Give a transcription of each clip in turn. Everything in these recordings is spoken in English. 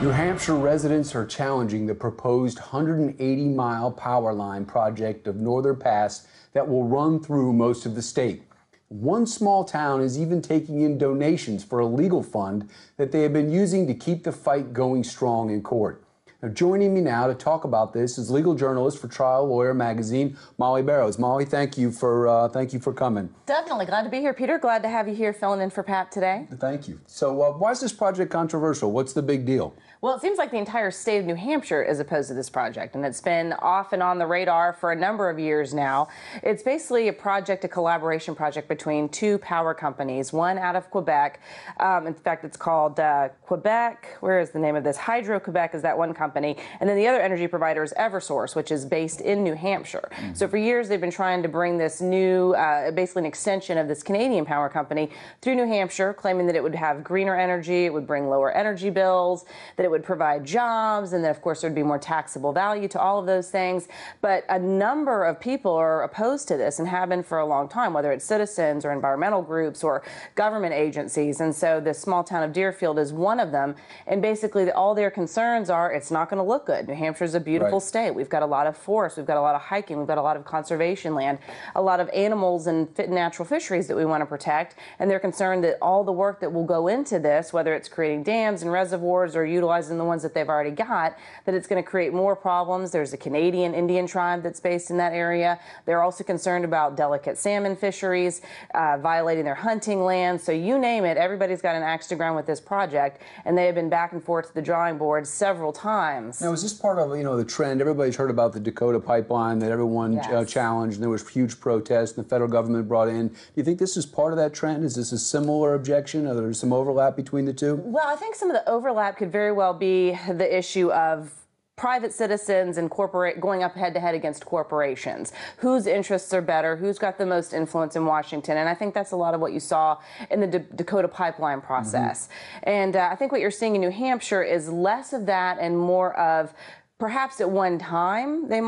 New Hampshire residents are challenging the proposed 180-mile power line project of Northern Pass that will run through most of the state. One small town is even taking in donations for a legal fund that they have been using to keep the fight going strong in court. Now, joining me now to talk about this is legal journalist for Trial Lawyer Magazine, Molly Barrows. Molly, thank you for coming. Definitely glad to be here, Peter. Glad to have you here filling in for Pat today. Thank you. So, why is this project controversial? What's the big deal? Well, it seems like the entire state of New Hampshire is opposed to this project, and it's been off and on the radar for a number of years now. It's basically a collaboration project between two power companies, one out of Quebec. In fact, it's called Quebec. Where is the name of this? Hydro-Quebec is that one company. And then the other energy provider is Eversource, which is based in New Hampshire. So for years, they've been trying to bring this new, basically an extension of this Canadian power company through New Hampshire, claiming that it would have greener energy, it would bring lower energy bills, that it would provide jobs, and then of course there'd be more taxable value to all of those things. But a number of people are opposed to this and have been for a long time, whether it's citizens or environmental groups or government agencies. And so the small town of Deerfield is one of them. And basically all their concerns are it's not going to look good. New Hampshire is a beautiful state. We've got a lot of forests, we've got a lot of hiking, we've got a lot of conservation land, a lot of animals and natural fisheries that we want to protect. And they're concerned that all the work that will go into this, whether it's creating dams and reservoirs or utilizing the ones that they've already got, that it's going to create more problems. There's a Canadian Indian tribe that's based in that area. They're also concerned about delicate salmon fisheries, violating their hunting land. So you name it, everybody's got an axe to grind with this project, and they have been back and forth to the drawing board several times. Now, is this part of, the trend? Everybody's heard about the Dakota pipeline that everyone challenged, and there was huge protests, and the federal government brought in. Do you think this is part of that trend? Is this a similar objection? Are there some overlap between the two? Well, I think some of the overlap could very well be the issue of private citizens and going up head-to-head against corporations. Whose interests are better? Who's got the most influence in Washington? And I think that's a lot of what you saw in the Dakota pipeline process. And I think what you're seeing in New Hampshire is less of that and more of perhaps at one time they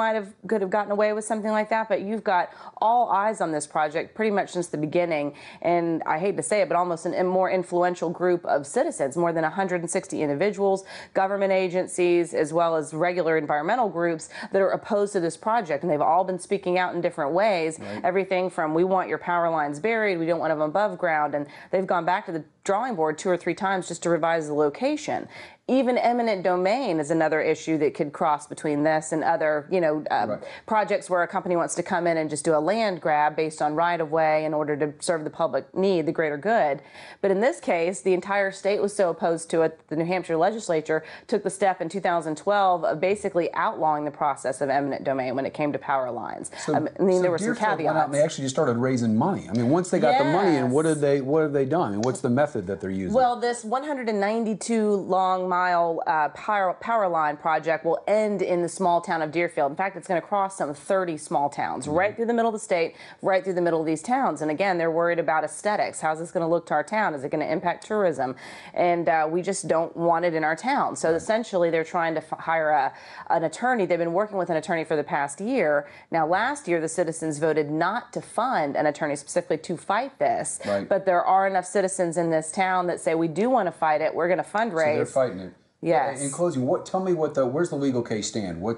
could have gotten away with something like that, but you've got all eyes on this project pretty much since the beginning, and I hate to say it, but almost a more influential group of citizens, more than 160 individuals, government agencies, as well as regular environmental groups that are opposed to this project, and they've all been speaking out in different ways. Everything from we want your power lines buried, we don't want them above ground, and they've gone back to the drawing board 2 or 3 times just to revise the location. Even eminent domain is another issue that could cross between this and other, projects where a company wants to come in and just do a land grab based on right-of-way in order to serve the public need, the greater good. But in this case, the entire state was so opposed to it, the New Hampshire legislature took the step in 2012 of basically outlawing the process of eminent domain when it came to power lines. There were some caveats. Went out and they actually just started raising money. I mean, once they got the money in, what have they done? I mean, what's the method that they're using? Well, this 192 long mile power line project will end in the small town of Deerfield. In fact, it's going to cross some 30 small towns right through the middle of the state, right through the middle of these towns. And again, they're worried about aesthetics. How's this going to look to our town? Is it going to impact tourism? And we just don't want it in our town. So essentially, they're trying to hire an attorney. They've been working with an attorney for the past year. Now, last year, the citizens voted not to fund an attorney specifically to fight this. But there are enough citizens in this town that say we do want to fight it. We're going to fundraise. So they're fighting it. Yes. In closing, tell me where's the legal case stand? Where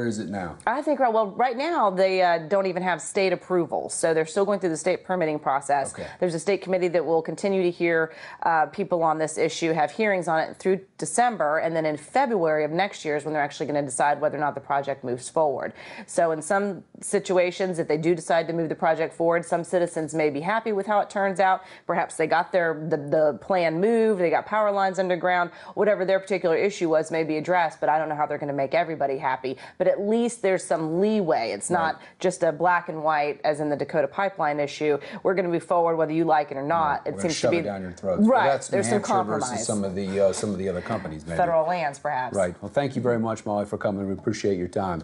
is it now? I think, well, right now they don't even have state approval, so they're still going through the state permitting process. There's a state committee that will continue to hear people on this issue, have hearings on it through December, and then in February of next year is when they're actually going to decide whether or not the project moves forward. So in some situations, if they do decide to move the project forward, some citizens may be happy with how it turns out. Perhaps they got the plan moved, they got power lines underground, whatever their particular issue was may be addressed, but I don't know how they're going to make everybody happy. But at least there's some leeway. It's not just a black and white as in the Dakota pipeline issue. We're going to move forward whether you like it or not. It seems to be down your throats. Right. Well, that's there's New some compromise. Versus some of the other companies, maybe. Federal lands, perhaps. Right. Well, thank you very much, Molly, for coming. We appreciate your time.